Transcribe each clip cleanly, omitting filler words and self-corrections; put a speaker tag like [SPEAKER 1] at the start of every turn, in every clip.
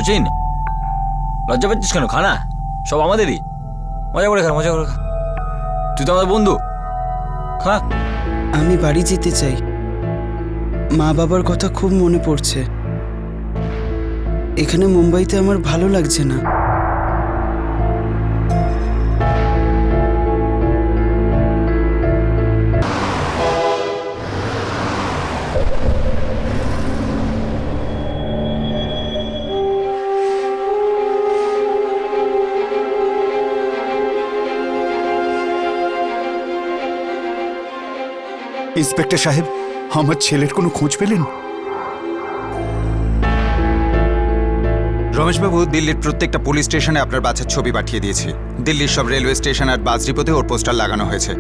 [SPEAKER 1] সচিন, লজ্জা পাচ্ছিস কেন? খানা সব আমাদেরই, মজা করে খা, মজা করে খা। তুই তো আমাদের বন্ধু, খা।
[SPEAKER 2] আমি বাড়ি যেতে চাই। মা বাবার কথা খুব মনে পড়ছে। এখানে মুম্বাইতে আমার ভালো লাগছে না।
[SPEAKER 3] ইন্সপেক্টর সাহেব, আমার ছেলের কোনো খোঁজ পেলেন?
[SPEAKER 4] রমেশবাবু, দিল্লির প্রত্যেকটা পুলিশ স্টেশনে আপনার বাচ্চার ছবি পাঠিয়ে দিয়েছি। দিল্লির সব রেলওয়ে স্টেশন আর বাস ডিপোতে ওর পোস্টার লাগানো হয়েছে।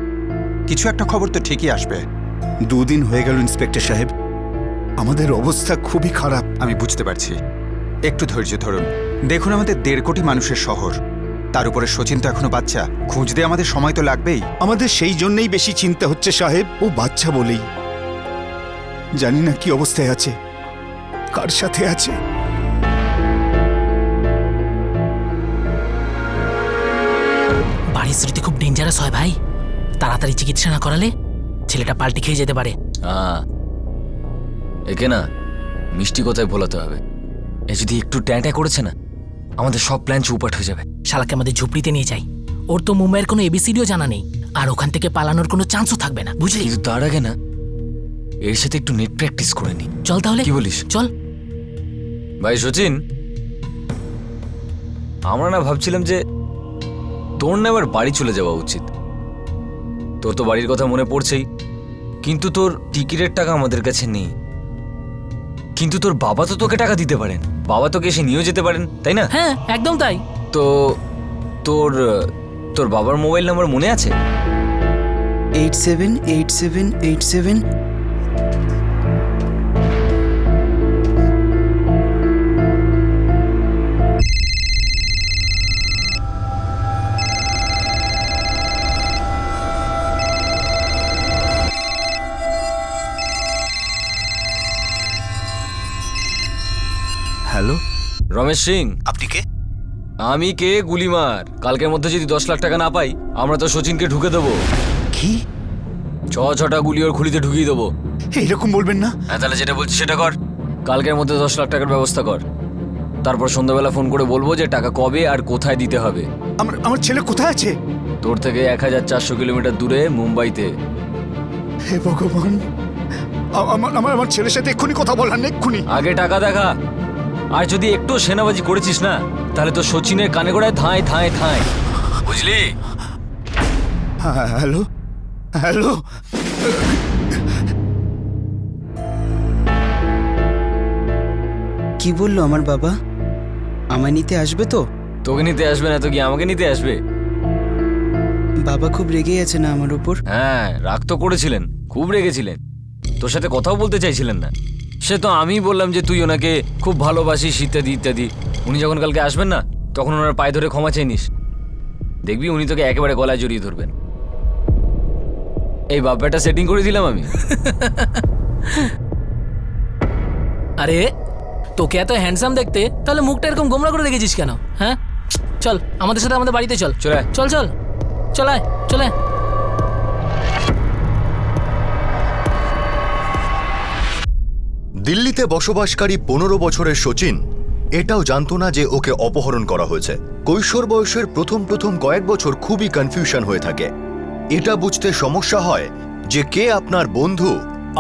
[SPEAKER 4] কিছু একটা খবর তো ঠিকই আসবে।
[SPEAKER 3] 2 দিন হয়ে গেল ইন্সপেক্টর সাহেব, আমাদের অবস্থা খুবই খারাপ।
[SPEAKER 4] আমি বুঝতে পারছি, একটু ধৈর্য ধরুন। দেখুন, আমাদের 1.5 কোটি মানুষের শহর, তার উপরে সচিন তো এখনো বাচ্চা। খুঁজতে আমাদের সময় তো লাগবেই।
[SPEAKER 3] আমাদের সেই জন্যই বেশি চিন্তা হচ্ছে সাহেব, ও বাচ্চা বলেই। জানি না কি অবস্থায় আছে, কার সাথে আছে।
[SPEAKER 5] বাড়ির স্মৃতি খুব ডেঞ্জারাস হয় ভাই। তাড়াতাড়ি চিকিৎসা না করালে ছেলেটা পাল্টি খেয়ে যেতে পারে।
[SPEAKER 1] একে না মিষ্টি কথায় ভোলাতে হবে। এ যদি একটু ট্যাঁ করেছে না, আমাদের সব প্ল্যান চৌপাট হয়ে যাবে।
[SPEAKER 5] শালাকে আমাদের ঝুপড়িতে নিয়ে যাই। ওর তো মুম্বাইয়ের কোনো এবিসিডিও জানা নেই, আর ওখান থেকে পালানোর কোনো চান্সও থাকবে না, বুঝলি?
[SPEAKER 1] কিন্তু তার আগে না এর সাথে একটু নেট প্র্যাকটিস করে নি।
[SPEAKER 5] চল তাহলে।
[SPEAKER 1] কি বলিস?
[SPEAKER 5] চল
[SPEAKER 1] ভাই সচিন, আমরা না ভাবছিলাম যে তোর না এবার বাড়ি চলে যাওয়া উচিত। তোর তো বাড়ির কথা মনে পড়ছেই, কিন্তু তোর টিকিটের টাকা আমাদের কাছে নেই। কিন্তু তোর বাবা তো তোকে টাকা দিতে পারেন, বাবা তোকে এসে নিয়েও যেতে পারেন, তাই না?
[SPEAKER 5] হ্যাঁ, একদম তাই।
[SPEAKER 1] তো তোর তোর বাবার মোবাইল নাম্বার মনে আছে?
[SPEAKER 2] 878787।
[SPEAKER 3] হ্যালো,
[SPEAKER 1] রমেশ সিং।
[SPEAKER 3] আপনি কে?
[SPEAKER 1] আমি কে? গুলিমার। কালকের মধ্যে যদি 10 লাখ টাকা না পাই, আমরা তো সচিনকে ঢুকে দেবো।
[SPEAKER 3] কি?
[SPEAKER 1] 6টা গুলি ওর খুলিতে ঢুকিয়ে দেবো।
[SPEAKER 3] এইরকম বলবেন না।
[SPEAKER 1] হ্যাঁ, তাহলে যেটা বলছি সেটা কর। কালকের মধ্যে 10 লাখ টাকার ব্যবস্থা কর। তারপর সন্ধ্যাবেলা ফোন করে বলবো যে টাকা কবে আর কোথায় দিতে হবে।
[SPEAKER 3] আমার ছেলে কোথায় আছে?
[SPEAKER 1] তোর থেকে 1400 কিলোমিটার দূরে, মুম্বাইতে।
[SPEAKER 3] হে ভগবান, আমার ছেলের সাথে এক্ষুনি কথা বলার নেই, এক্ষুনি।
[SPEAKER 1] আগে টাকা দেখা। আর যদি একটু সেনাবাজি করেছিস না, তাহলে তো সচিনের কানে গোড়ায় ধাঁয় ধাঁয় ধাঁয়, বুঝলি?
[SPEAKER 3] হ্যালো হ্যালো,
[SPEAKER 2] কি বললো আমার বাবা? আমায় নিতে আসবে তো?
[SPEAKER 1] তোকে নিতে আসবে না তো কি আমাকে নিতে আসবে?
[SPEAKER 2] বাবা খুব রেগে আছে না আমার উপর?
[SPEAKER 1] হ্যাঁ, রাগ তো করেছিলেন, খুব রেগেছিলেন। তোর সাথে কথাও বলতে চাইছিলেন না। সে তো আমি বললাম যে তুই ওনাকে খুব ভালোবাসিস ইত্যাদি ইত্যাদি। উনি যখন কালকে আসবেন না, তখন ওনার পায়ে ধরে ক্ষমা চেয়ে নিস। দেখবি উনি তোকে একেবারে গলায় জড়িয়ে ধরবেন। এই বাপ্পাটা সেটিং করে দিলাম আমি।
[SPEAKER 5] আরে তোকে এত হ্যান্ডসাম দেখতে, তাহলে মুখটা এরকম গোমরা করে রেখেছিস কেন? হ্যাঁ, চল আমাদের সাথে আমাদের বাড়িতে চল।
[SPEAKER 1] চলে আয়।
[SPEAKER 5] চল চল চল, চলে।
[SPEAKER 6] দিল্লিতে বসবাসকারী 15 বছরের সচিন এটাও জানতো না যে ওকে অপহরণ করা হয়েছে। কৈশোর বয়সের প্রথম কয়েক বছর খুবই কনফিউশন হয়ে থাকে। এটা বুঝতে সমস্যা হয় যে কে আপনার বন্ধু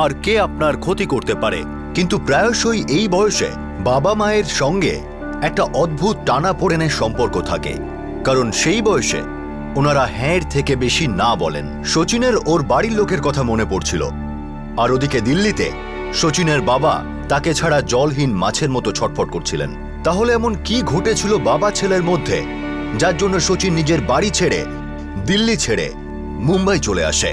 [SPEAKER 6] আর কে আপনার ক্ষতি করতে পারে। কিন্তু প্রায়শই এই বয়সে বাবা মায়ের সঙ্গে একটা অদ্ভুত টানাপোড়েনের সম্পর্ক থাকে, কারণ সেই বয়সে ওনারা হ্যাঁ থেকে বেশি না বলেন। সচিনের ওর বাড়ির লোকের কথা মনে পড়ছিল, আর ওদিকে দিল্লিতে সচিনের বাবা তাকে ছাড়া জলহীন মাছের মতো ছটফট করছিলেন। তাহলে এমন কি ঘটেছিল বাবা ছেলের মধ্যে, যার জন্য সচিন নিজের বাড়ি ছেড়ে, দিল্লি ছেড়ে মুম্বাই চলে আসে?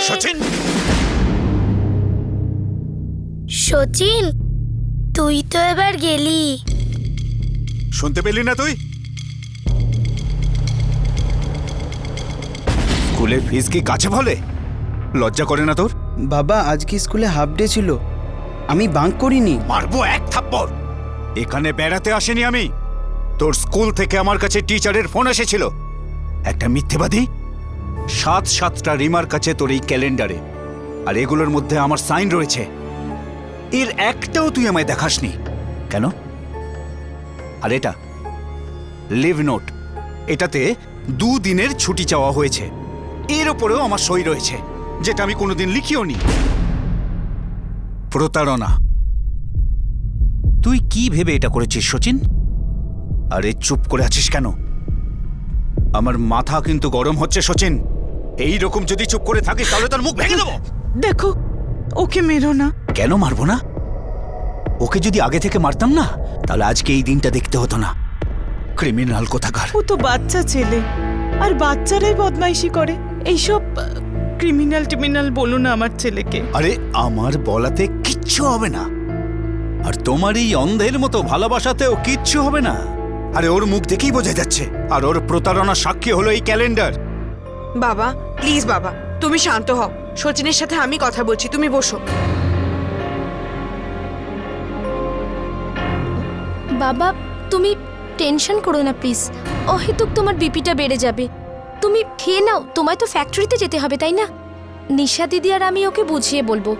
[SPEAKER 3] সচিন,
[SPEAKER 7] সচিন, তুই তো এবার গেলি।
[SPEAKER 3] শুনতে পেলি না তুই? স্কুলের ফিস কি কাছে বলে? লজ্জা করে না তোর?
[SPEAKER 2] বাবা আজকে স্কুলে হাফ ডে ছিল, আমি বাঙ্ক করিনি।
[SPEAKER 3] মারবো এক থাপ্পড়। এখানে বেড়াতে আসেনি আমি। তোর স্কুল থেকে আমার কাছে টিচারের ফোন এসেছিল। একটা মিথ্যেবাদী 7-7টা রিমার কাছে তোর এই ক্যালেন্ডারে, আর এগুলোর মধ্যে আমার সাইন রয়েছে। এর একটাও তুই আমায় দেখাসনি কেন? আর এটা লিভ নোট, এটাতে 2 দিনের ছুটি চাওয়া হয়েছে। এর ওপরেও আমার সই রয়েছে, যেটা আমি কোনোদিন লিখিও নি। প্রতারণা। তুই কি ভেবে এটা করেছিস সচিন? আরে চুপ করে আছিস কেন? আমার মাথা কিন্তু গরম হচ্ছে সচিন। এই রকম যদি চুপ করে থাকিস তাহলে তোর মুখ ভেঙে দেবো।
[SPEAKER 2] দেখো, ওকে মেরো না।
[SPEAKER 3] কেন মারবো না? ওকে যদি আগে থেকে মারতাম না, তাহলে আজকে এই দিনটা দেখতে হতো না। ক্রিমিনাল কোথাকার।
[SPEAKER 8] ও তো বাচ্চা ছেলে, আর বাচ্চারাই বদমাইশি করে। এইসব ক্রিমিনাল বলো না আমার ছেলেকে।
[SPEAKER 3] আরে আমার বলাতে কিচ্ছু হবে না, আর তোমার এই অন্ধের মতো ভালোবাসাতেও কিচ্ছু হবে না। আরে ওর মুখ দেখেই বোঝা যাচ্ছে, আর ওর প্রতারণা সাক্ষী হলো এই ক্যালেন্ডার।
[SPEAKER 9] বাবা প্লিজ বাবা, তুমি শান্ত হও। সচিনের সাথে আমি কথা বলছি, তুমি বসো।
[SPEAKER 7] বাবা তুমি টেনশন করো না প্লিজ, অহেতুক তোমার বিপিটা বেড়ে যাবে। তুমি খেয়ে নাও, তোমায় তো ফ্যাক্টরিতে যেতে হবে তাই না? নিশা দিদি আর আমি ওকে বুঝিয়ে বলবো,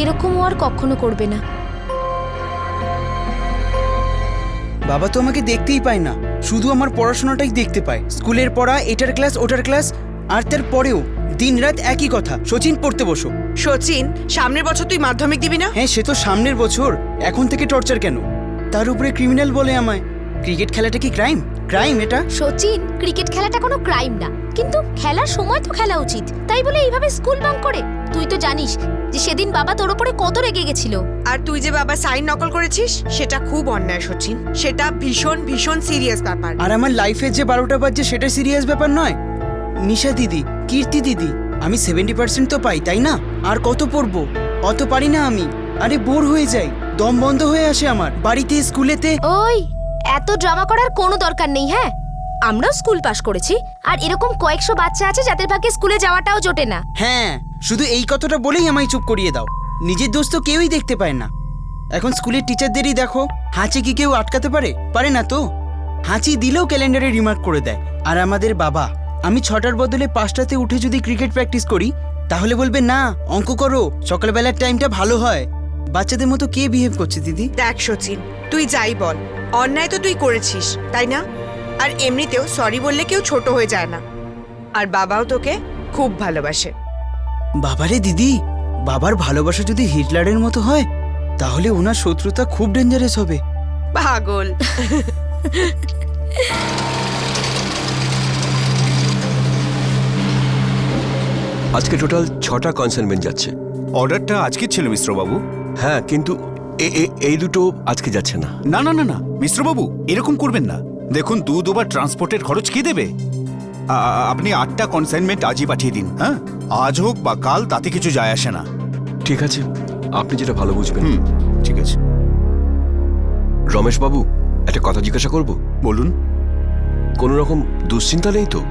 [SPEAKER 7] এরকম ও আর কখনো করবে না।
[SPEAKER 2] বাবা তো আমাকে দেখতেই পায় না, শুধু আমার পড়াশোনাটাই দেখতে পায়। স্কুলের পড়া, এটার ক্লাস ওটার ক্লাস, আর তার পরেও দিনরাত একই কথা, সচিন পড়তে বসো।
[SPEAKER 9] সচিন, সামনের বছর তুই মাধ্যমিক দিবি না?
[SPEAKER 2] হ্যাঁ সে তো সামনের বছর, এখন থেকে টর্চার কেন? তার উপরে ক্রিমিনাল বলে আমায়। ক্রিকেট খেলাটা কি ক্রাইম? ক্রাইম এটা?
[SPEAKER 7] সচিন, ক্রিকেট খেলাটা কোনো ক্রাইম না, কিন্তু খেলার সময় তো খেলা উচিত, তাই বলে এইভাবে স্কুল বাঙ্ক করে? তুই তো জানিস যে সেদিন বাবা তোর উপরে কত রেগে গেছিল।
[SPEAKER 9] আর তুই যে বাবা সাইন নকল করেছিস, সেটা খুব অন্যায় সচিন। সেটা ভীষণ ভীষণ সিরিয়াস ব্যাপার।
[SPEAKER 2] আর আমার লাইফের যে 12টা বাজছে সেটা সিরিয়াস ব্যাপার নয়। নিশা দিদি, কীর্তি দিদি, আমি 70% তো পাই তাই না? আর কত পড়বো? অত পারি না আমি। আরে বোর হয়ে যাই, দম বন্ধ হয়ে আসে আমার, বাড়িতে স্কুলেতে।
[SPEAKER 7] ওই এত ড্রামা করার কোনো দরকার নেই। হ্যাঁ, আমরাও স্কুল পাশ করেছি, আর এরকম কয়েকশো বাচ্চা আছে যাদের ভাগ্যে স্কুলে যাওয়াটাও জোটে না।
[SPEAKER 2] হ্যাঁ, শুধু এই কথাটা বলেই আমায় চুপ করিয়ে দাও। নিজের দোষ তো কেউই দেখতে পায় না। এখন স্কুলের টিচারদেরই দেখো, হাঁচি কি কেউ আটকাতে পারে? পারে না তো। হাঁচি দিলেও ক্যালেন্ডারে রিমার্ক করে দেয়। আর আমাদের বাবা, আমি 6টার বদলে 5টাতে উঠে যদি ক্রিকেট প্র্যাকটিস করি, তাহলে বলবে না অঙ্ক করো, সকালবেলার টাইমটা ভালো হয়। বাচ্চাদের মতো কে বিহেভ করছে দিদি?
[SPEAKER 9] দেখ সচিন, তুই যাই বল, অন্যায় তো তুই করেছিস তাই না? আর এমনিতেও সরি বললে কেউ ছোট হয়ে যায় না। আর বাবাও তোকে খুব ভালোবাসে।
[SPEAKER 2] বাবারে দিদি, বাবার ভালোবাসা যদি হিটলারের মতো হয়, তাহলে ওনার শত্রুতা খুব ডেঞ্জারাস হবে।
[SPEAKER 9] পাগল।
[SPEAKER 10] আজকে টোটাল 6টা কনসাইনমেন্ট যাচ্ছে।
[SPEAKER 3] অর্ডারটা আজকে ছিল মিশ্রবাবু।
[SPEAKER 10] হ্যাঁ, কিন্তু এই দুটো আজকে যাচ্ছে না।
[SPEAKER 3] না না না না মিশ্রবাবু, এরকম করবেন না। দেখুন, দুবার ট্রান্সপোর্টের খরচ কে দেবে? আপনি 8টা কনসাইনমেন্ট আজই পাঠিয়ে দিন। হ্যাঁ, আজ হোক বা কাল, তাতে কিছু যায় আসে না।
[SPEAKER 10] ঠিক আছে, আপনি যেটা ভালো বুঝবেন।
[SPEAKER 3] ঠিক আছে।
[SPEAKER 10] রমেশ বাবু, একটা কথা জিজ্ঞাসা করব?
[SPEAKER 3] বলুন।
[SPEAKER 10] কোনো রকম দুশ্চিন্তা নেই তো?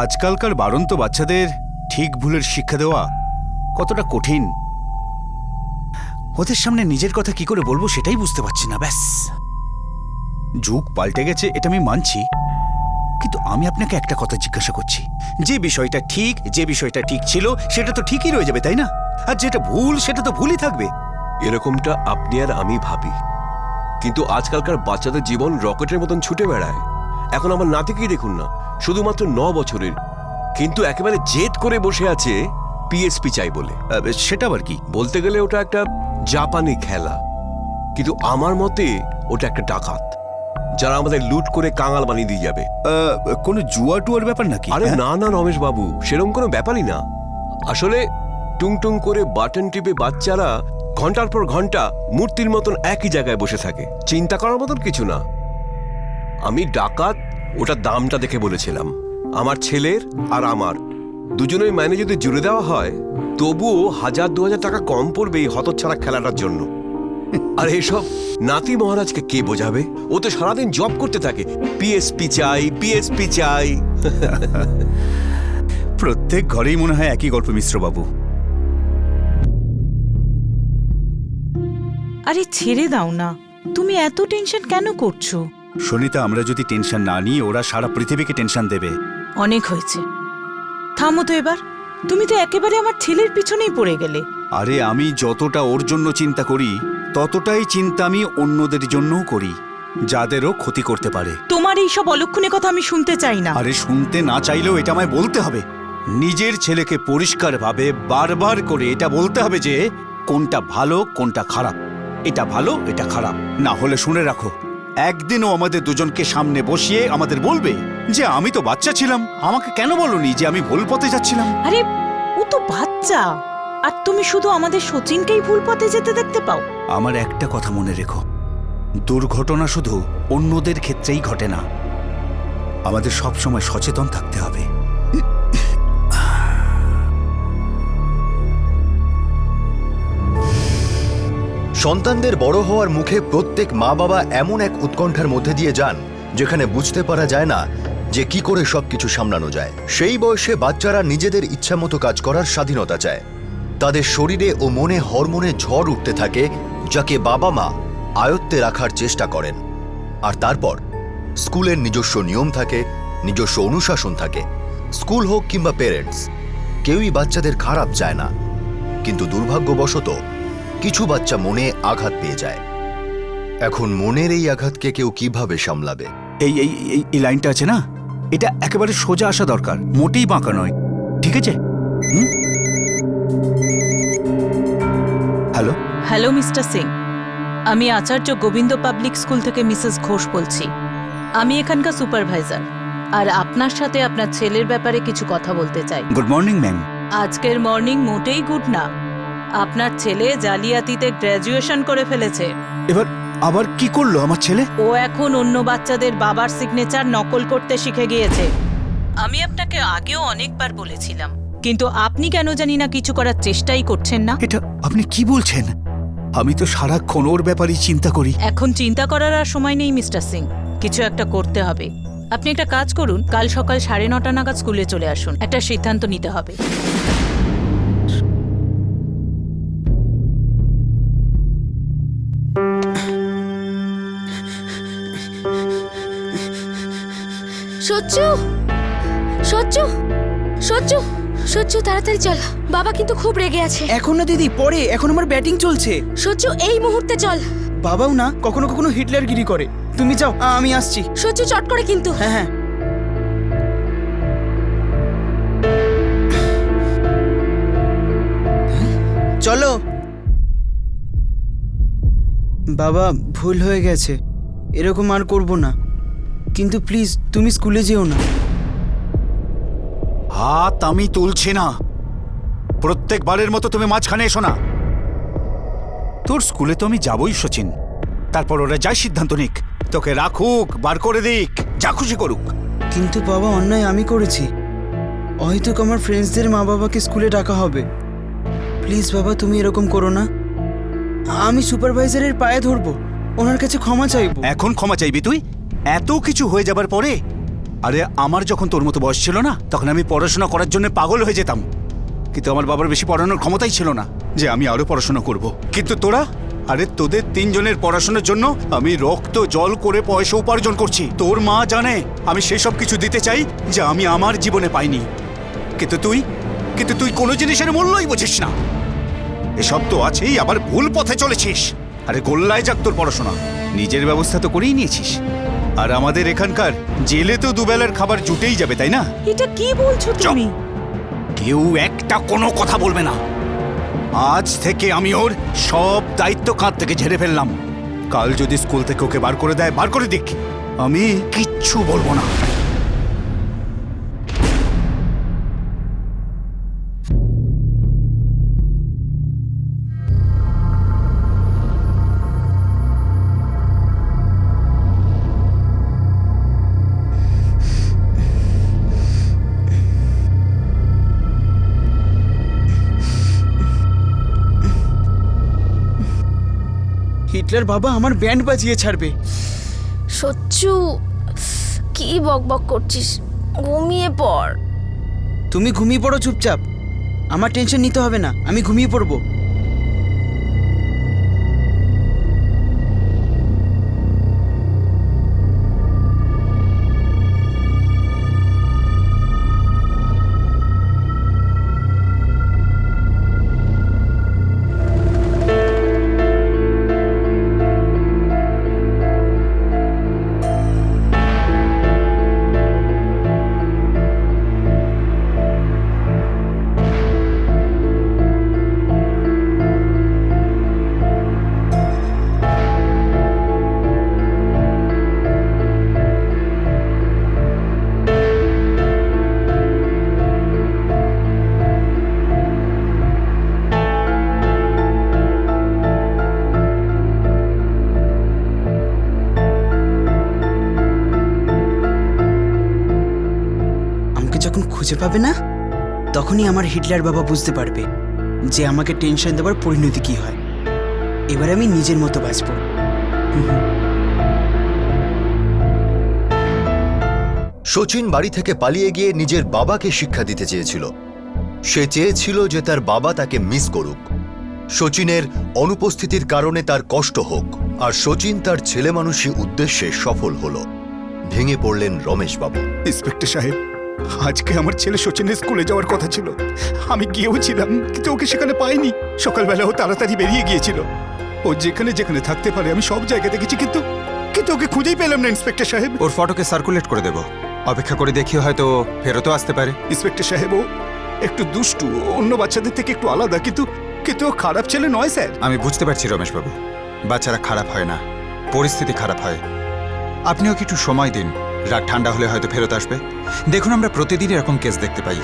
[SPEAKER 3] আজকালকার বাড়ন্ত বাচ্চাদের ঠিক ভুলের শিক্ষা দেওয়া কতটা কঠিন, ওদের সামনে নিজের কথা কি করে বলবো সেটাই বুঝতে পারছি না। ব্যাস, যুগ পাল্টে গেছে, এটা আমি মানছি, কিন্তু আমি আপনাকে একটা কথা জিজ্ঞাসা করছি। যে বিষয়টা ঠিক, যে বিষয়টা ঠিক ছিল সেটা তো ঠিকই রয়ে যাবে তাই না? আর যেটা ভুল সেটা তো ভুলই থাকবে।
[SPEAKER 10] এরকমটা আপনি আর আমি ভাবি, কিন্তু আজকালকার বাচ্চাদের জীবন রকেটের মতন ছুটে বেড়ায়। এখন আমার নাতিকেই দেখুন না, শুধুমাত্র 9 বছরের, কিন্তু একেবারে জেদ করে বসে আছে পিএসপি চাই বলে।
[SPEAKER 3] সেটা আবার কি?
[SPEAKER 10] বলতে গেলে ওটা একটা জাপানি খেলা, কিন্তু আমার মতে ওটা একটা ডাকাত, যারা আমাদের লুট করে কাঙাল বানিয়ে দিয়ে যাবে।
[SPEAKER 3] কোনো জুয়া টুয়ার ব্যাপার নাকি?
[SPEAKER 10] আরে না না রমেশ বাবু, সেরকম কোনো ব্যাপারই না। আসলে টুংটুং করে বাটন টিপে বাচ্চারা ঘন্টার পর ঘন্টা মূর্তির মতন একই জায়গায় বসে থাকে, চিন্তা করার মতন কিছু না। আমি ডাকাত ওটার দামটা দেখে বলেছিলাম। আমার ছেলের আর আমার দুজনের মাইনে যদি জুড়ে দেওয়া হয়, তবুও 1000-2000 টাকা কম পড়বে এই হতচ্ছাড়া খেলাটার জন্য। আর এসব নাতি মহারাজকে কে বোঝাবে? ও তো সারাদিন জব করতে থাকে, পিএসপি চাই পিএসপি চাই।
[SPEAKER 3] প্রত্যেক ঘরেই মনে হয় একই গল্প মিশ্রবাবু।
[SPEAKER 8] আরে ছেড়ে দাও না, তুমি এত টেনশন কেন করছো?
[SPEAKER 3] সুনিতা, আমরা যদি টেনশন না নিই ওরা সারা পৃথিবীকে টেনশন দেবে।
[SPEAKER 8] অনেক হয়েছে, থামো তো এবার। তুমি তো একেবারে আমার ছেলের পিছনেই পড়ে গেলে।
[SPEAKER 3] আরে আমি যতটা ওর জন্য চিন্তা করি ততটাই চিন্তা আমি অন্যদের জন্যও করি, যাদেরও ক্ষতি করতে পারে।
[SPEAKER 8] তোমার এই সব অলক্ষণে কথা আমি শুনতে চাই না।
[SPEAKER 3] আরে শুনতে না চাইলেও এটা আমায় বলতে হবে। নিজের ছেলেকে পরিষ্কারভাবে বারবার করে এটা বলতে হবে যে কোনটা ভালো কোনটা খারাপ, এটা ভালো এটা খারাপ। না হলে শুনে রাখো, একদিনও আমাদের দুজনকে সামনে বসিয়ে আমাদের বলবে যে আমি তো বাচ্চা ছিলাম, আমাকে কেন বলনি যে আমি ভুল পথে যাচ্ছিলাম।
[SPEAKER 8] আরে ও তো বাচ্চা, আর তুমি শুধু আমাদের সচিনকেই ভুল পথে যেতে দেখতে পাও।
[SPEAKER 3] আমার একটা কথা মনে রেখো, দুর্ঘটনা শুধু অন্যদের ক্ষেত্রেই ঘটে না, আমাদের সবসময় সচেতন থাকতে হবে।
[SPEAKER 6] সন্তানদের বড় হওয়ার মুখে প্রত্যেক মা বাবা এমন এক উৎকণ্ঠার মধ্যে দিয়ে যান যেখানে বুঝতে পারা যায় না যে কি করে সবকিছু সামলানো যায়। সেই বয়সে বাচ্চারা নিজেদের ইচ্ছামতো কাজ করার স্বাধীনতা চায়। তাদের শরীরে ও মনে হরমোনে ঝড় উঠতে থাকে, যাকে বাবা মা আয়ত্তে রাখার চেষ্টা করেন। আর তারপর স্কুলের নিজস্ব নিয়ম থাকে, নিজস্ব অনুশাসন থাকে। স্কুল হোক কিংবা পেরেন্টস, কেউই বাচ্চাদের খারাপ চায় না, কিন্তু দুর্ভাগ্যবশত কিছু বাচ্চা মনে আঘাত পেয়ে যায়। এখন মনের এই আঘাতকে কেউ কিভাবে সামলাবে?
[SPEAKER 3] এই এই এই- এই লাইনটা আছে না, এটা একেবারে সোজা আসা দরকার, মোটেই বাঁকা নয়, ঠিক আছে? হ্যালো,
[SPEAKER 8] হ্যালো মিস্টার সিং, আমি আচার্য গোবিন্দ পাবলিক স্কুল থেকে মিসেস ঘোষ বলছি। আমি এখানকার সুপারভাইজার, আর আপনার সাথে আপনার ছেলের ব্যাপারে কিছু কথা বলতে চাই।
[SPEAKER 3] Good morning ma'am.
[SPEAKER 8] আজকের মর্নিং মোটেই গুড না। আপনার ছেলে জালিয়াতিতে গ্র্যাজুয়েশন করে ফেলেছে।
[SPEAKER 3] এবার আবার কি করলো আমার ছেলে?
[SPEAKER 8] ও এখন অন্য বাচ্চাদের বাবার সিগনেচার নকল করতে শিখে গিয়েছে। আমি আপনাকে আগেও অনেকবার বলেছিলাম, কিন্তু আপনি কেন জানি না কিছু করার চেষ্টাই করছেন না।
[SPEAKER 3] এটা আপনি কি বলছেন? আমি তো সারাক্ষণ ওর ব্যাপারেই চিন্তা করি।
[SPEAKER 8] এখন চিন্তা করার আর সময় নেই মিস্টার সিং, কিছু একটা করতে হবে। আপনি একটা কাজ করুন, কাল সকাল 9:30 নাগাদ স্কুলে চলে আসুন। একটা সিদ্ধান্ত নিতে হবে।
[SPEAKER 7] সচ্চু, সচ্চু, সচ্চু, সচ্চু তাড়াতাড়ি চল, বাবা কিন্তু খুব রেগে আছে।
[SPEAKER 2] এখন না দিদি, পরে, এখন আমার ব্যাটিং চলছে।
[SPEAKER 7] সচ্চু এই মুহূর্তে চল।
[SPEAKER 2] বাবাও না কখনো কখনো হিটলারগিরি করে। তুমি যাও, আমি আসছি।
[SPEAKER 7] সচ্চু চট করে কিন্তু।
[SPEAKER 2] হ্যাঁ হ্যাঁ। চলো বাবা, ভুল হয়ে গেছে, এরকম আর করব না, কিন্তু প্লিজ তুমি স্কুলে যেও না।
[SPEAKER 3] হাত আমি তুলছি না, প্রত্যেকবারের মতো তুমি মাঝখানে এসো না। তোর স্কুলে তো আমি যাবই সচিন, তারপর ওরা যাই সিদ্ধান্ত নিক, তোকে রাখুক বার করে দিক, যা খুশি করুক।
[SPEAKER 2] কিন্তু বাবা, অন্যায় আমি করেছি। হয়তো আমার ফ্রেন্ডসদের মা বাবাকে স্কুলে ডাকা হবে। প্লিজ বাবা, তুমি এরকম করো না। আমি সুপারভাইজারের পায়ে ধরবো, ওনার কাছে ক্ষমা চাইবো।
[SPEAKER 3] এখন ক্ষমা চাইবি তুই? এত কিছু হয়ে যাবার পরে? আরে আমার যখন তোর মতো বয়স ছিল না, তখন আমি পড়াশোনা করার জন্য পাগল হয়ে যেতাম, কিন্তু আমার বাবার বেশি পড়ানোর ক্ষমতাই ছিল না যে আমি আরো পড়াশোনা করব। কিন্তু তোরা, আরে তোদের তিনজনের পড়াশোনার জন্য আমি রক্ত জল করে পয়সা উপার্জন করছি। তোর মা জানে আমি সেসব কিছু দিতে চাই যা আমি আমার জীবনে পাইনি, কিন্তু তুই কোনো জিনিসের মূল্যই বুঝিস না। এসব তো আছেই, আবার ভুল পথে চলেছিস। আরে গোল্লায় যাক তোর পড়াশোনা, নিজের ব্যবস্থা তো করেই নিয়েছিস, আর আমাদের এখানকার জেলে তো দুবেলার খাবার জুটেই যাবে, তাই না?
[SPEAKER 8] এটা কি বলছো তুমি?
[SPEAKER 3] কেউ একটা কোনো কথা বলবে না। আজ থেকে আমি ওর সব দায়িত্ব কাঁধ থেকে ঝেড়ে ফেললাম। কাল যদি স্কুল থেকে ওকে বার করে দেয়, বার করে দিক, আমি কিচ্ছু বলবো না।
[SPEAKER 2] হিটলার বাবা আমার ব্যান্ড বাজিয়ে ছাড়বে।
[SPEAKER 7] সচ্চু কি বকবক করছিস? ঘুমিয়ে পড়।
[SPEAKER 2] তুমি ঘুমিয়ে পড়ো চুপচাপ, আমার টেনশন নিতে হবে না, আমি ঘুমিয়ে পড়বো। যখন খুঁজে পাবে না, তখনই আমার হিটলার বাবা বুঝতে পারবে যে আমাকে টেনশন দেওয়ার পরিণতি কি হয়। এবার আমি নিজের মতো বাঁচব।
[SPEAKER 6] শচীন বাড়ি থেকে পালিয়ে গিয়ে নিজের বাবাকে শিক্ষা দিতে চেয়েছিল। সে চেয়েছিল যে তার বাবা তাকে মিস করুক, শচীনের অনুপস্থিতির কারণে তার কষ্ট হোক, আর শচীন তার ছেলেমানুষী উদ্দেশ্যে সফল হল। ভেঙে পড়লেন রমেশবাবু।
[SPEAKER 3] ইন্সপেক্টর সাহেব, আজকে আমার ছেলে শচীনের স্কুলে যাওয়ার কথা ছিল। আমি গিয়েও ছিলাম, কিন্তু ওকে সেখানে পাইনি। সকালবেলা ও তাড়াতাড়ি বেরিয়ে গিয়েছিল। ও যেখানে যেখানে থাকতে পারে আমি সব জায়গায় দেখেছি, কিন্তু কিন্তু ওকে খুঁজেই পেলাম না ইন্সপেক্টর সাহেব।
[SPEAKER 4] ওর ফটোকে সার্কুলেট করে দেব, অপেক্ষা করে দেখি হয়তো ফেরতও আসতে পারে।
[SPEAKER 3] ইন্সপেক্টর সাহেব, ও একটু দুষ্টু, অন্য বাচ্চাদের থেকে একটু আলাদা, কিন্তু কিন্তু ও খারাপ ছেলে নয় স্যার।
[SPEAKER 4] আমি বুঝতে পারছি রমেশবাবু, বাচ্চারা খারাপ হয় না, পরিস্থিতি খারাপ হয়। আপনিও কি একটু সময় দিন, রাগ ঠান্ডা হলে হয়তো ফেরত আসবে। দেখুন, আমরা প্রতিদিন এরকম কেস দেখতে পাই।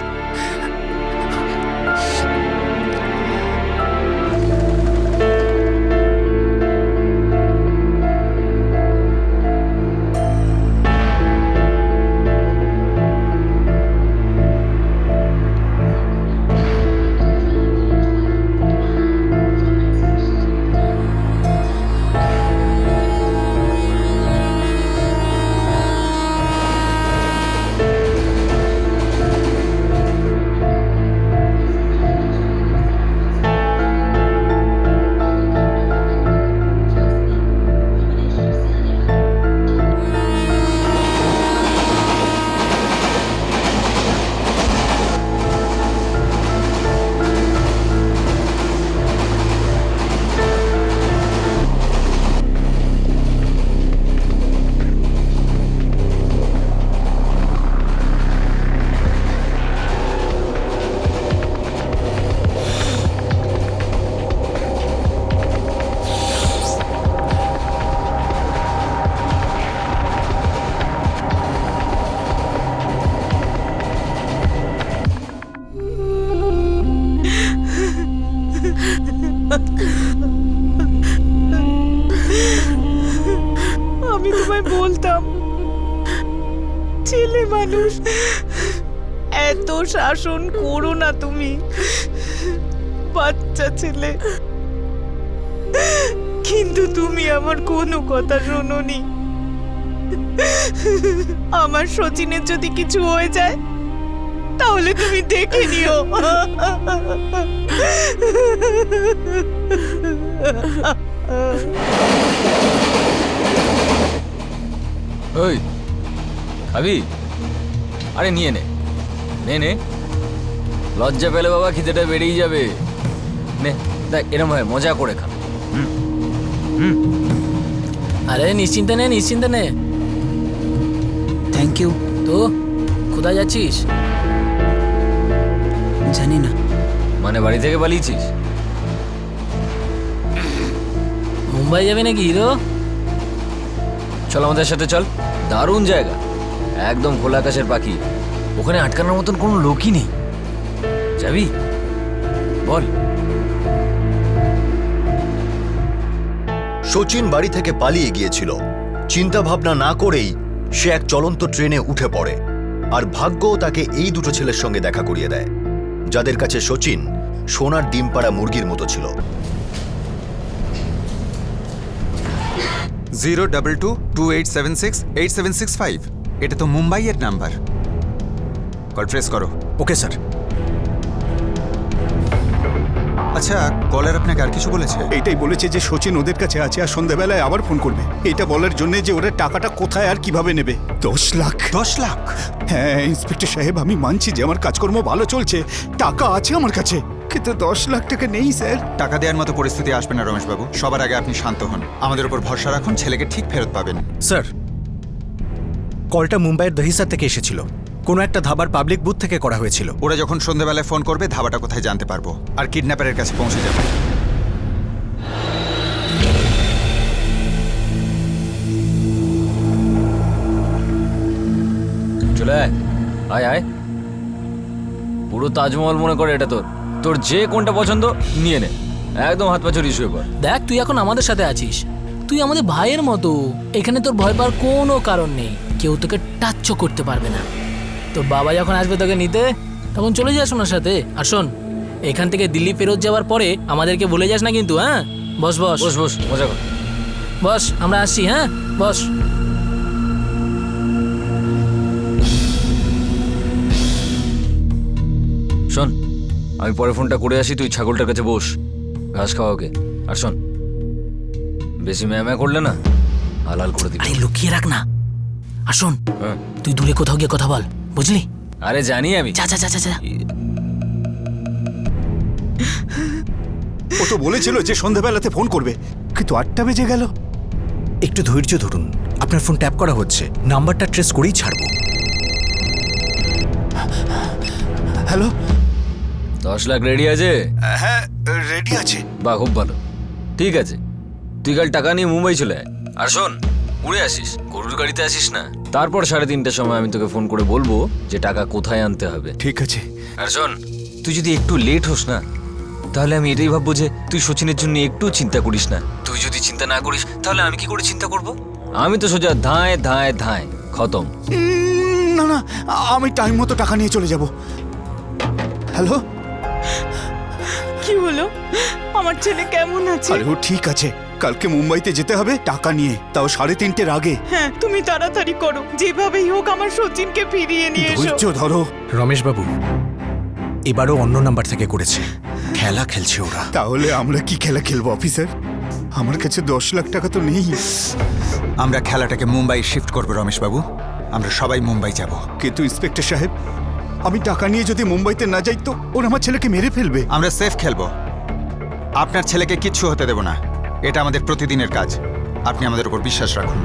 [SPEAKER 8] আমি তোমায় বলতাম, ছেলে মানুষ, এত শাসন করো না তুমি, বাচ্চা ছেলে। কিন্তু তুমি আমার কোনো কথা শোনোনি। আমার শচীনের যদি কিছু হয়ে যায় তাহলে তুমি দেখে নিও।
[SPEAKER 1] ওই খাবি? আরে নিয়ে নে নে নে, লজ্জা পেলে বাবা খিদেটা বেরিয়ে যাবে। নে দেখ, এরম হয় মজা করে খা।
[SPEAKER 5] আরে নিশ্চিন্তে নে, নিশ্চিন্তে নে।
[SPEAKER 2] Thank you.
[SPEAKER 5] তো কোথায় যাচ্ছিস?
[SPEAKER 2] জানি না।
[SPEAKER 1] মানে বাড়ি থেকে পালিয়েছিস?
[SPEAKER 5] মুম্বাই যাবে নাকি হিরো?
[SPEAKER 1] চল আমাদের সাথে, চল। দারুণ জায়গা, একদম খোলা আকাশের পাখি। ওখানে আটকানোর মতন কোনো লোকই নেই। যাবি? বল।
[SPEAKER 6] শচীন বাড়ি থেকে পালিয়ে গিয়েছিল। চিন্তা ভাবনা না করেই সে এক চলন্ত ট্রেনে উঠে পড়ে, আর ভাগ্যও তাকে এই দুটো ছেলের সঙ্গে দেখা করিয়ে দেয়, যাদের কাছে শচীন সোনার ডিম পাড়া মুরগির মতো ছিল।
[SPEAKER 4] 02228768765, এটা তো মুম্বাইয়ের নাম্বার। কল ট্রেস করো।
[SPEAKER 11] Okay sir.
[SPEAKER 4] আচ্ছা, কলার আপনাকে আর কিছু বলেছে?
[SPEAKER 3] এইটাই বলেছে যে সচিন ওদের কাছে আছে আর সন্ধ্যাবেলায় আবার ফোন করবে, এটা বলার জন্য যে ওরা টাকাটা কোথায় আর কিভাবে নেবে। 10 লাখ।
[SPEAKER 11] 10 লাখ?
[SPEAKER 3] হ্যাঁ ইন্সপেক্টর সাহেব, আমি মানছি যে আমার কাজকর্ম ভালো চলছে, টাকা আছে আমার কাছে, কিন্তু 10 লাখ টাকা নেই স্যার।
[SPEAKER 4] টাকা দেওয়ার মতো পরিস্থিতি আসবে না রমেশবাবু। সবার আগে আপনি শান্ত হন, আমাদের উপর ভরসা রাখুন, ছেলেকে ঠিক ফেরত পাবেন।
[SPEAKER 11] স্যার, কলটা মুম্বাইয়ের দহিসার থেকে এসেছিল, কোনো একটা ধাবার পাবলিক বুথ থেকে করা হয়েছিল।
[SPEAKER 4] ওরা যখন সন্ধ্যাবেলায় ফোন করবে ধাবাটা কোথায় জানতে পারবো, আর কিডন্যাপারের কাছে পৌঁছে যাবে।
[SPEAKER 1] চলে আয়, আয় আয়। পুরো তাজমহল মনে করে এটা তোর, তোর যে কোনটা পছন্দ নিয়ে নে, একদম হাত পা চড়িয়ে শুয়ে পড়।
[SPEAKER 5] দেখ, তুই এখন আমাদের সাথে আছিস, তুই আমাদের ভাইয়ের মতো। এখানে তোর ভয় পাওয়ার কোনো কারণ নেই, কেউ তোকে টাচও করতে পারবে না। তোর বাবা যখন আসবে তোকে নিতে, তখন চলে যাস ওনার সাথে। আর শোন, এখান থেকে দিল্লি ফেরত যাওয়ার পরে আমাদেরকে ভুলে যাস না কিন্তু। হ্যাঁ, বস বস
[SPEAKER 1] বস বস, মজা কর।
[SPEAKER 5] বস, আমরা আসছি। হ্যাঁ, বস।
[SPEAKER 1] শোন, আমি পরে ফোনটা করে আসি, তুই ছাগলটার কাছে বস, ঘাস খাওয়া ওকে। আর শোন, বেশি ম্যামা করলে না হালাল করে দিবি।
[SPEAKER 5] আরে লুকিয়ে রাখ না। আর শোন,
[SPEAKER 1] হ্যাঁ।
[SPEAKER 5] তুই দূরে কোথাও গিয়ে কথা বল, বুঝলি?
[SPEAKER 1] আরে জানি আমি।
[SPEAKER 5] যা যা যা যা যা।
[SPEAKER 3] ও তো বলেছিল যে সন্ধ্যাবেলাতে ফোন করবে, কিন্তু 8টা বেজে গেল।
[SPEAKER 11] একটু ধৈর্য ধরুন, আপনার ফোন ট্যাপ করা হচ্ছে, নাম্বারটা ট্রেস করেই ছাড়বো।
[SPEAKER 3] হ্যালো।
[SPEAKER 1] 10 লাখ রেডি আছে?
[SPEAKER 3] হ্যাঁ রেডি আছে।
[SPEAKER 1] বাহ, খুব ভালো। ঠিক আছে, তুই কাল টাকা নিয়ে মুম্বাই চলে আয়। আর শোন, উড়ে আসিস, গরুর গাড়িতে আসিস না। তারপর 3:30টার সময় আমি তোকে ফোন করে বলবো যে টাকা কোথায় আনতে হবে।
[SPEAKER 3] ঠিক আছে।
[SPEAKER 1] আর শোন, তুই যদি একটু লেট হোস না, তাহলে আমি এটাই ভাববো যে তুই সচিনের জন্য একটু চিন্তা করিস না। তুই যদি চিন্তা না করিস, তাহলে আমি কি করে চিন্তা করব? আমি তো সোজা ধায় ধায় ধায় খতম।
[SPEAKER 3] না না, আমি টাইম মতো টাকা নিয়ে চলে যাব। হ্যালো।
[SPEAKER 9] কি হলো? আমার ছেলে কেমন আছে?
[SPEAKER 3] আরে ও ঠিক আছে, কালকে মুম্বাইতে যেতে হবে টাকা নিয়ে, তাও 3:30টার আগে।
[SPEAKER 9] হ্যাঁ, তুমি তাড়াতাড়ি করো, যেভাবেই হোক আমার সচিনকে ফিরিয়ে নিয়ে এসো।
[SPEAKER 3] ধৈর্য ধরো।
[SPEAKER 11] রমেশবাবু, এবারও অন্য নাম্বার থেকে করেছে, খেলা খেলছে ওরা।
[SPEAKER 3] তাহলে আমরা কি খেলা খেলবো অফিসার? আমার কাছে 10 লাখ টাকা তো নেই।
[SPEAKER 4] আমরা খেলাটাকে মুম্বাই শিফট করবো রমেশবাবু, আমরা সবাই মুম্বাই যাব।
[SPEAKER 3] কিন্তু ইন্সপেক্টর সাহেব, আমি টাকা নিয়ে যদি মুম্বাইতে না যাই তো ওরা আমার ছেলেকে মেরে ফেলবে।
[SPEAKER 4] আমরা সেফ খেলবো, আপনার ছেলেকে কিচ্ছু হতে দেব না। এটা আমাদের প্রতিদিনের কাজ, আপনি আমাদের উপর বিশ্বাস রাখুন।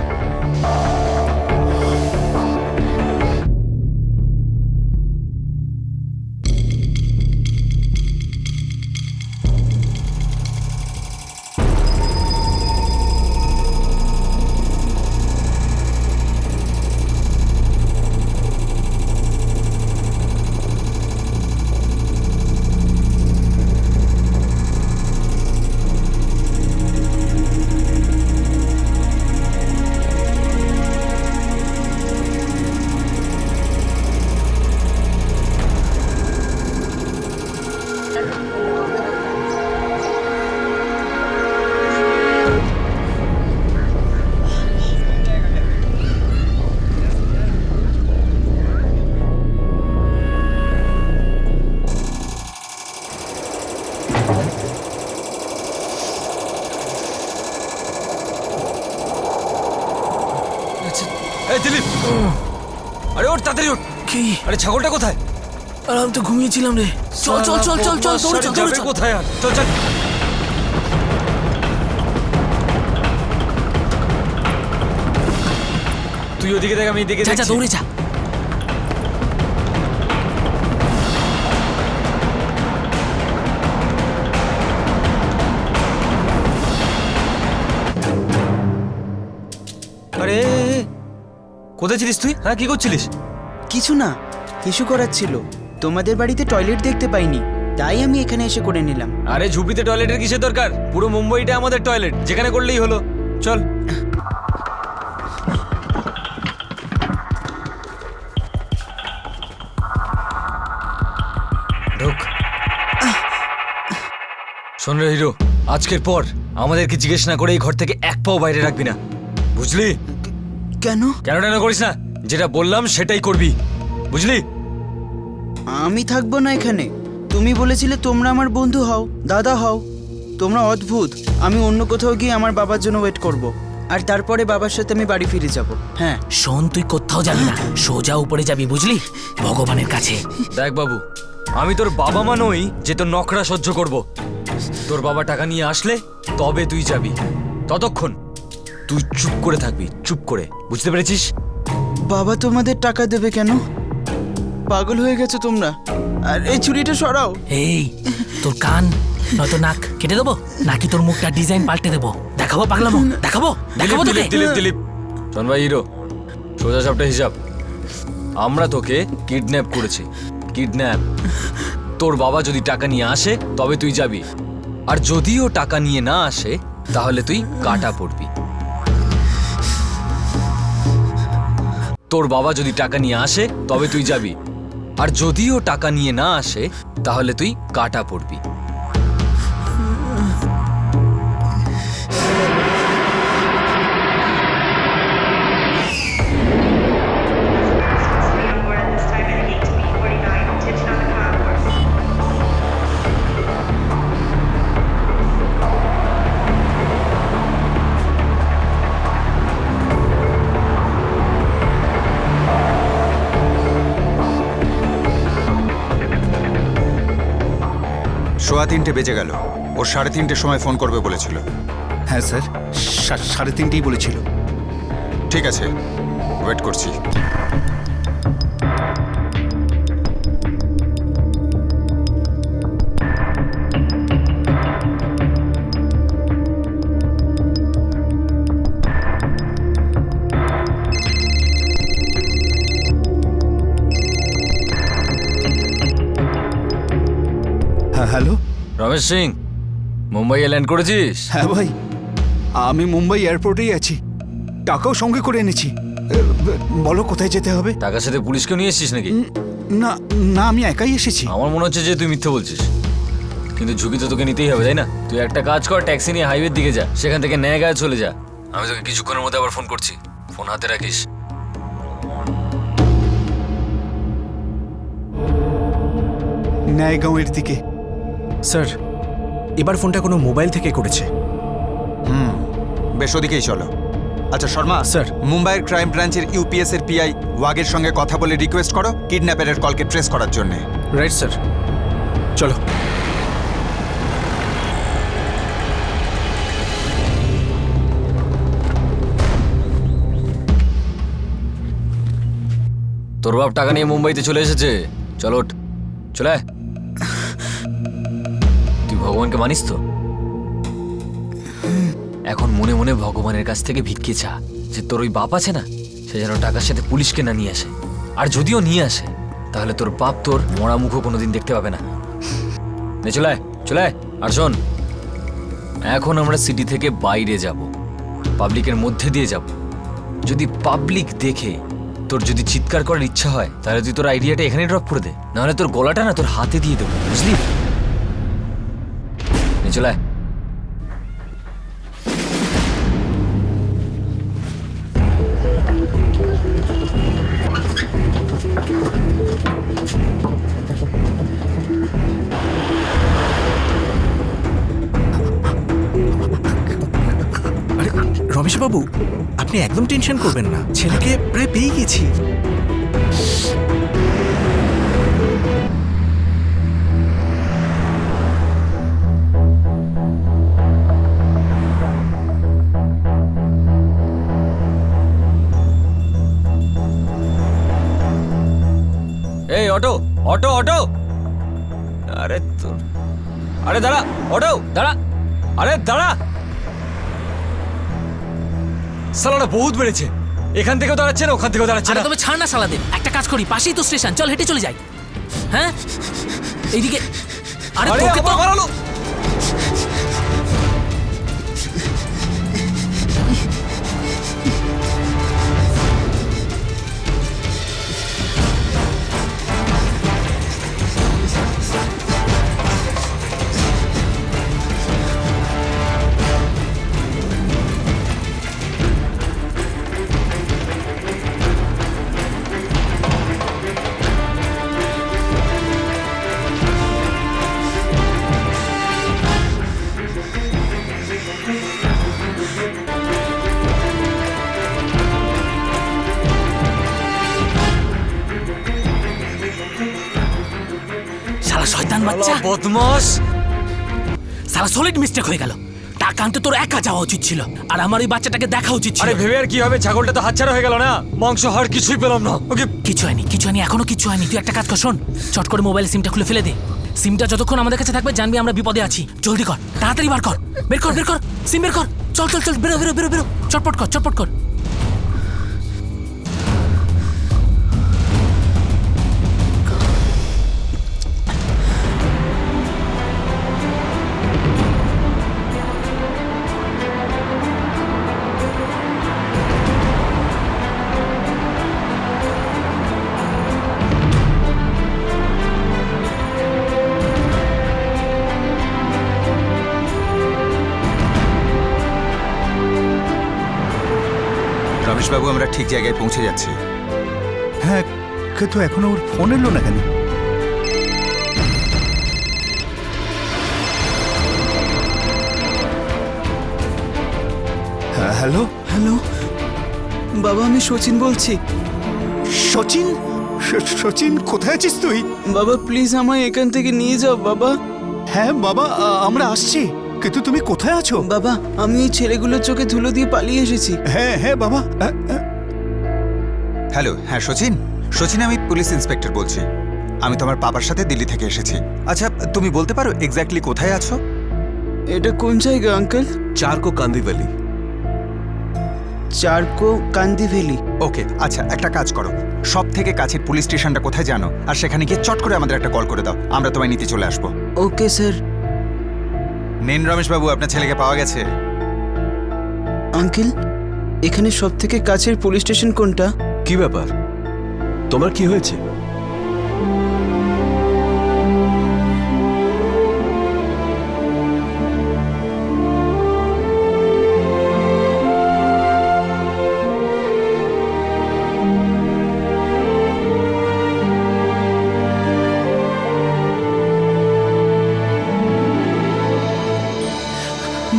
[SPEAKER 1] এই দিলীপ, আরে ওঠ তাড়াতাড়ি ওঠ।
[SPEAKER 5] কি?
[SPEAKER 1] আরে ছাগলটা কোথায়?
[SPEAKER 5] আর আমি তো ঘুমিয়েছিলাম রে। চল চল চল চল চল, দৌড়ে চল, দৌড়ে
[SPEAKER 1] যাবে
[SPEAKER 5] চল।
[SPEAKER 1] কোথায়? আর চল চল। তুই ওদিকে দেখ, আমি এদিকে
[SPEAKER 5] যা যা,
[SPEAKER 1] দেখছি।
[SPEAKER 5] দৌড়ে যা।
[SPEAKER 1] আরে কোথায় ছিলিস তুই? হ্যাঁ, কি করছিলিস?
[SPEAKER 2] কিছু না, হিসু করাচ্ছিল। তোমাদের বাড়িতে টয়লেট দেখতে পাইনি, তাই আমি এখানে এসে করে নিলাম।
[SPEAKER 1] আরে ঝুপিতে টয়লেটের কিসের দরকার? পুরো মুম্বাইটা আমাদের টয়লেট, যেখানে করলেই হলো। চল। ঢোক। শোন রে হিরো, আজকের পর আমাদেরকে জিজ্ঞেস না করে এই ঘর থেকে এক পাও বাইরে রাখবি না, বুঝলি?
[SPEAKER 2] কেন?
[SPEAKER 1] কেন করিস না, যেটা বললাম সেটাই করবি, বুঝলি?
[SPEAKER 2] আমি থাকবো না এখানে। তুমি বলেছিলে তোমরা আমার বন্ধু হও, দাদা হও। তোমরা অদ্ভুত। আমি অন্য কোথাও গিয়ে আমার বাবার জন্য ওয়েট করব, আর তারপরে বাবার সাথে আমি বাড়ি ফিরে যাব। হ্যাঁ,
[SPEAKER 5] শোন, তুই কোথাও যাবি না, সোজা উপরে যাবি, বুঝলি, ভগবানের কাছে।
[SPEAKER 1] দেখ বাবু, আমি তোর বাবা মা নই যে তোর নখরা সহ্য করব। তোর বাবা টাকা নিয়ে আসলে তবে তুই যাবি। ততক্ষণ তুই চুপ করে থাকবি, চুপ করে, বুঝতে পেরেছিস?
[SPEAKER 2] বাবা তোমাদের টাকা দেবে কেন? পাগল হয়ে গেছো তোমরা। আর এই ছুরিটা সরাও।
[SPEAKER 5] এই, তোর কান নয়তো নাক কেটে দেবো, নাকি তোর মুখটা ডিজাইন পাল্টে দেবো? দেখাবো পাগলামো, দেখাবো দেখাবো তোকে।
[SPEAKER 1] দিলীপ শোন ভাই হিরো, সোজা সবটা হিসাব। আমরা তোকে কিডন্যাপ করেছি, কিডন্যাপ। তোর বাবা যদি টাকা নিয়ে আসে তবে তুই যাবি, আর যদিও টাকা নিয়ে না আসে তাহলে তুই কাটা পড়বি। তোর বাবা যদি টাকা নিয়ে আসে তবে তুই যাবি, আর যদিও টাকা নিয়ে না আসে তাহলে তুই কাটা পড়বি।
[SPEAKER 4] সোয়া 3টে বেজে গেল। ও 3:30টার সময় ফোন করবে বলেছিল।
[SPEAKER 3] হ্যাঁ স্যার, 3:30ই বলেছিল।
[SPEAKER 4] ঠিক আছে, ওয়েট করছি।
[SPEAKER 3] হ্যাঁ, হ্যালো।
[SPEAKER 1] রমেশ সিং, মুম্বাইয়ে ল্যান্ড করেছিস?
[SPEAKER 3] হ্যাঁ ভাই, আমি মুম্বাই এয়ারপোর্টেই আছি। টাকাও সঙ্গে করে এনেছি। বলো কোথায় যেতে হবে?
[SPEAKER 1] টাকার সাথে পুলিশকেও নিয়ে এসেছিস নাকি?
[SPEAKER 3] না না, আমি একাই এসেছি।
[SPEAKER 1] আমার মনে হচ্ছে যে তুই মিথ্যে বলছিস, কিন্তু ঝুঁকি তো তোকে নিতেই হবে, তাই না? তুই একটা কাজ কর, ট্যাক্সি নিয়ে হাইওয়ের দিকে যা, সেখান থেকে ন্যায়গায় চলে যা। আমি তোকে কিছুক্ষণের মধ্যে আবার ফোন করছি, ফোন হাতে রাখিস।
[SPEAKER 3] ন্যায়গাঁওয়ের দিকে।
[SPEAKER 11] স্যার, এবার ফোনটা কোনো মোবাইল থেকে করেছে।
[SPEAKER 4] বেশ, ওদিকেই চলো। আচ্ছা শর্মা
[SPEAKER 11] স্যার।
[SPEAKER 4] মুম্বাইয়ের ক্রাইম ব্রাঞ্চের ইউপিএস এর পিআই ওয়াগের সঙ্গে কথা বলে রিকোয়েস্ট করো কিডন্যাপারের কলকে ট্রেস করার জন্য।
[SPEAKER 11] রাইট স্যার, চলো।
[SPEAKER 1] তোর বাপ টাকা নিয়ে মুম্বাইতে চলে এসেছে। চলো ওঠ, চলে আয়। তুই ভগবানকে মানিস তো? এখন মনে মনে ভগবানের কাছ থেকে ভিক্ষে চা যে তোর ওই বাপ আছে না, সে যেন টাকার সাথে পুলিশকে না নিয়ে আসে। আর যদিও নিয়ে আসে তাহলে তোর বাপ তোর মরা মুখও কোনোদিন দেখতে পাবে না। নে চলে আয়, চলে আয়। আর শোন, এখন আমরা সিটি থেকে বাইরে যাব, পাবলিকের মধ্যে দিয়ে যাব। যদি পাবলিক দেখে তোর যদি চিৎকার করার ইচ্ছা হয় তাহলে তুই তোর আইডিয়াটা এখানে ড্রপ করে দে, নাহলে তোর গলাটা না তোর হাতে দিয়ে দেবো, বুঝলি? চলে আয়।
[SPEAKER 11] আরে রমেশবাবু, আপনি একদম টেনশন করবেন না, ছেলেকে প্রায় পেয়ে গেছি।
[SPEAKER 1] এই অটো, অটো, অটো! আরে তোর, আরে দাঁড়া, অটো দাঁড়া, আরে দাঁড়া! সালাটা বহুত বেড়েছে, এখান থেকেও দাঁড়াচ্ছে না, ওখান থেকেও দাঁড়াচ্ছে
[SPEAKER 5] আরে
[SPEAKER 1] না।
[SPEAKER 5] তবে ছাড় না সালাদের, একটা কাজ করি, পাশেই তো স্টেশন, চল হেঁটে চলে যাই। হ্যাঁ, এইদিকে। আরে
[SPEAKER 1] আরে
[SPEAKER 5] তোকে তো
[SPEAKER 1] আবার বাড়ালো।
[SPEAKER 5] বাচ্চা
[SPEAKER 1] বদমাস!
[SPEAKER 5] সারা সলিড মিস্টেক হয়ে গেল। টাকা আনতে তোর একা যাওয়া উচিত ছিল, আর আমার ওই বাচ্চাটাকে দেখা উচিত ছিল।
[SPEAKER 1] আরে ভেবে আর কি হবে, ছাগলটা তো হাতছাড়া হয়ে গেল না, মাংস হাড় কিছুই পেলাম না। ওকে
[SPEAKER 5] কিছু হয়নি, এখনো কিছু হয়নি। তুই একটা কাজ কর, শোন, চট করে মোবাইল সিমটা খুলে ফেলে দে। সিমটা যতক্ষণ আমাদের কাছে থাকবে জানবি আমরা বিপদে আছি। জলদি কর, তাড়াতাড়ি বের কর সিম বের কর। চল বেরো, চটপট কর।
[SPEAKER 4] রমেশবাবু, আমরা ঠিক জায়গায় পৌঁছে যাচ্ছি।
[SPEAKER 3] হ্যাঁ, কিন্তু এখনো ওর ফোন এলো না কেন? হ্যাঁ, হ্যালো
[SPEAKER 2] হ্যালো বাবা, আমি সচিন বলছি।
[SPEAKER 3] সচিন? সচিন, কোথায় আছিস তুই?
[SPEAKER 2] বাবা প্লিজ আমায় এখান থেকে নিয়ে যাও বাবা।
[SPEAKER 3] হ্যাঁ বাবা, আমরা আসছি, কিন্তু তুমি কোথায় আছো?
[SPEAKER 2] বাবা আমি এই ছেলেগুলোর চোখে ধুলো দিয়ে পালিয়ে এসেছি।
[SPEAKER 3] হ্যাঁ বাবা।
[SPEAKER 4] হ্যালো, হ্যাঁ সচিন, আমি পুলিশ ইন্সপেক্টর বলছি। আমি তোমার বাবার সাথে দিল্লি থেকে এসেছি। আচ্ছা, তুমি বলতে পারো এক্স্যাক্টলি কোথায় আছো?
[SPEAKER 2] এটা কোন জায়গা আঙ্কেল?
[SPEAKER 10] চারকো কান্দিভালি।
[SPEAKER 2] চারকো কান্দি ভ্যালি।
[SPEAKER 4] ওকে, আচ্ছা একটা কাজ করো, সব থেকে কাছের পুলিশ স্টেশনটা কোথায় জানো, আর সেখানে গিয়ে চট করে আমাদের একটা কল করে দাও, আমরা তোমায় নিতে চলে আসবো।
[SPEAKER 2] Okay sir.
[SPEAKER 4] নিন রমেশবাবু, আপনার ছেলেকে পাওয়া গেছে।
[SPEAKER 2] আঙ্কেল, এখানে সব থেকে কাছের পুলিশ স্টেশন কোনটা?
[SPEAKER 10] কি ব্যাপার, তোমার কি হয়েছে?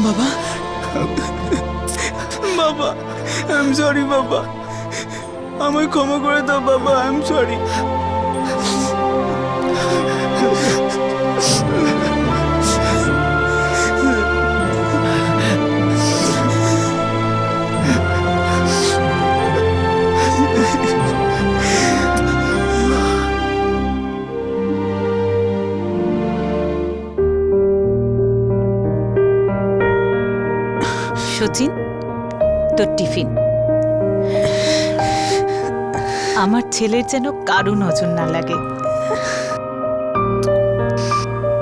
[SPEAKER 2] বাবা, বাবা আই এম সরি বাবা, আমায় ক্ষমা করে দাও বাবা, আই এম সরি।
[SPEAKER 8] সচিন, তোর টিফিন। আমার ছেলের যেন কারো নজর না লাগে।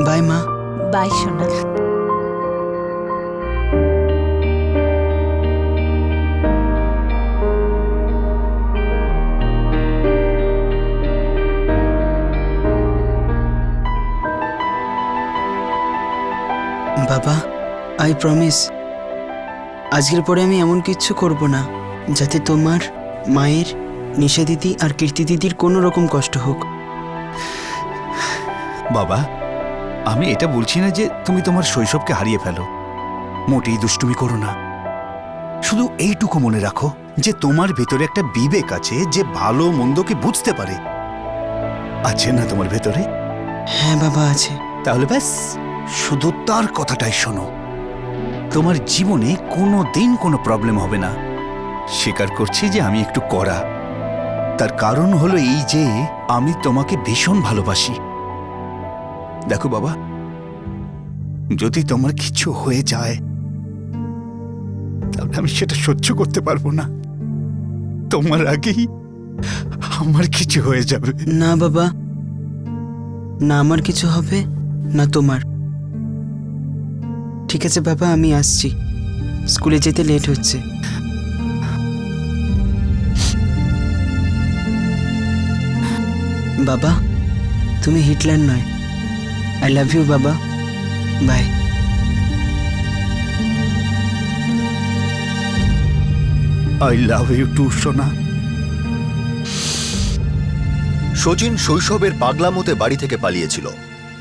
[SPEAKER 2] বাই মা।
[SPEAKER 8] বাই সোনা।
[SPEAKER 2] বাবা, আই প্রমিস, আজকের পরে আমি এমন কিচ্ছু করব না যাতে তোমার, মায়ের, নিশা দিদি আর কীর্তি দিদির কোনো রকম কষ্ট হোক।
[SPEAKER 3] বাবা, আমি এটা বলছি না যে তুমি তোমার শৈশবকে হারিয়ে ফেলো, মোটেই দুষ্টুমি করো না। শুধু এইটুকু মনে রাখো যে তোমার ভেতরে একটা বিবেক আছে যে ভালো মন্দকে বুঝতে পারে। আছে না তোমার ভেতরে?
[SPEAKER 2] হ্যাঁ বাবা, আছে।
[SPEAKER 3] তাহলে ব্যাস, শুধু তার কথাটাই শোনো। তোমার জীবনে কোনো দিন কোনো প্রবলেম হবে না। স্বীকার করছি যে আমি একটু কড়া, তার কারণ হলো এই যে আমি তোমাকে ভীষণ ভালোবাসি। দেখো বাবা, যদি তোমার কিছু হয়ে যায় তাহলে আমি সেটা সহ্য করতে পারবো না। তোমার আগেই আমার কিছু হয়ে যাবে।
[SPEAKER 2] না বাবা, না আমার কিছু হবে না তোমার। ঠিক আছে বাবা, আমি আসছি, স্কুলে যেতে লেট হচ্ছে। বাবা, তুমি হিটলার নয়। আই লাভ ইউ বাবা, বাই।
[SPEAKER 3] আই লাভ ইউ টু সোনা।
[SPEAKER 6] শচীন শৈশবের পাগলামোতে বাড়ি থেকে পালিয়েছিল,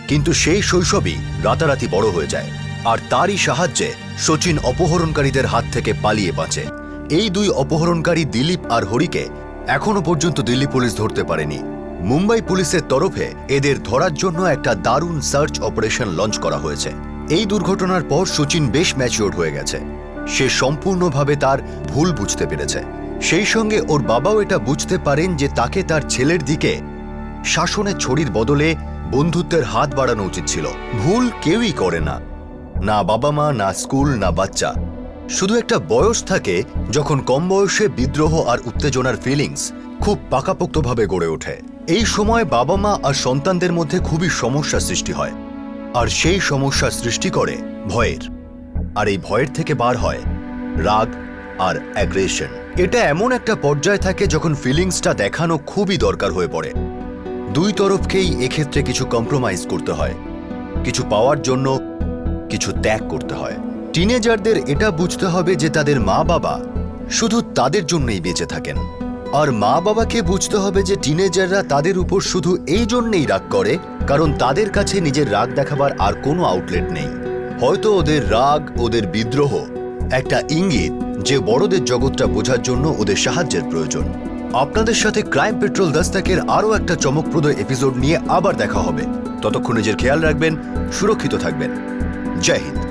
[SPEAKER 6] কিন্তু সেই শৈশবই রাতারাতি বড় হয়ে যায়, আর তারই সাহায্যে শচীন অপহরণকারীদের হাত থেকে পালিয়ে বাঁচে। এই দুই অপহরণকারী দিলীপ আর হরিকে এখনো পর্যন্ত দিল্লি পুলিশ ধরতে পারেনি। মুম্বাই পুলিশের তরফে এদের ধরার জন্য একটা দারুণ সার্চ অপারেশন লঞ্চ করা হয়েছে। এই দুর্ঘটনার পর সচিন বেশ ম্যাচিওর হয়ে গেছে। সে সম্পূর্ণভাবে তার ভুল বুঝতে পেরেছে। সেই সঙ্গে ওর বাবাও এটা বুঝতে পারেন যে তাকে তার ছেলের দিকে শাসনের ছড়ির বদলে বন্ধুত্বের হাত বাড়ানো উচিত ছিল। ভুল কেউই করে না, না বাবা মা, না স্কুল, না বাচ্চা। শুধু একটা বয়স থাকে যখন কম বয়সে বিদ্রোহ আর উত্তেজনার ফিলিংস খুব পাকাপোক্তভাবে গড়ে ওঠে। এই সময় বাবা মা আর সন্তানদের মধ্যে খুবই সমস্যা সৃষ্টি হয়, আর সেই সমস্যা সৃষ্টি করে ভয়ের। আর এই ভয়ের থেকে বার হয় রাগ আর অ্যাগ্রেশন। এটা এমন একটা পর্যায়ে থাকে যখন ফিলিংসটা দেখানো খুবই দরকার হয়ে পড়ে। দুই তরফকেই এক্ষেত্রে কিছু কম্প্রোমাইজ করতে হয়, কিছু পাওয়ার জন্য কিছু ত্যাগ করতে হয়। টিনেজারদের এটা বুঝতে হবে যে তাদের মা বাবা শুধু তাদের জন্যই বেঁচে থাকেন, আর মা বাবাকে বুঝতে হবে যে টিনেজাররা তাদের উপর শুধু এই জন্যই রাগ করে কারণ তাদের কাছে নিজের রাগ দেখাবার আর কোনো আউটলেট নেই। হয়তো ওদের রাগ, ওদের বিদ্রোহ একটা ইঙ্গিত যে বড়দের জগৎটা বোঝার জন্য ওদের সাহায্যের প্রয়োজন। আপনাদের সাথে ক্রাইম পেট্রোল দস্তকের আরও একটা চমকপ্রদ এপিসোড নিয়ে আবার দেখা হবে। ততক্ষণ নিজের খেয়াল রাখবেন, সুরক্ষিত থাকবেন। জয় হিন্দ।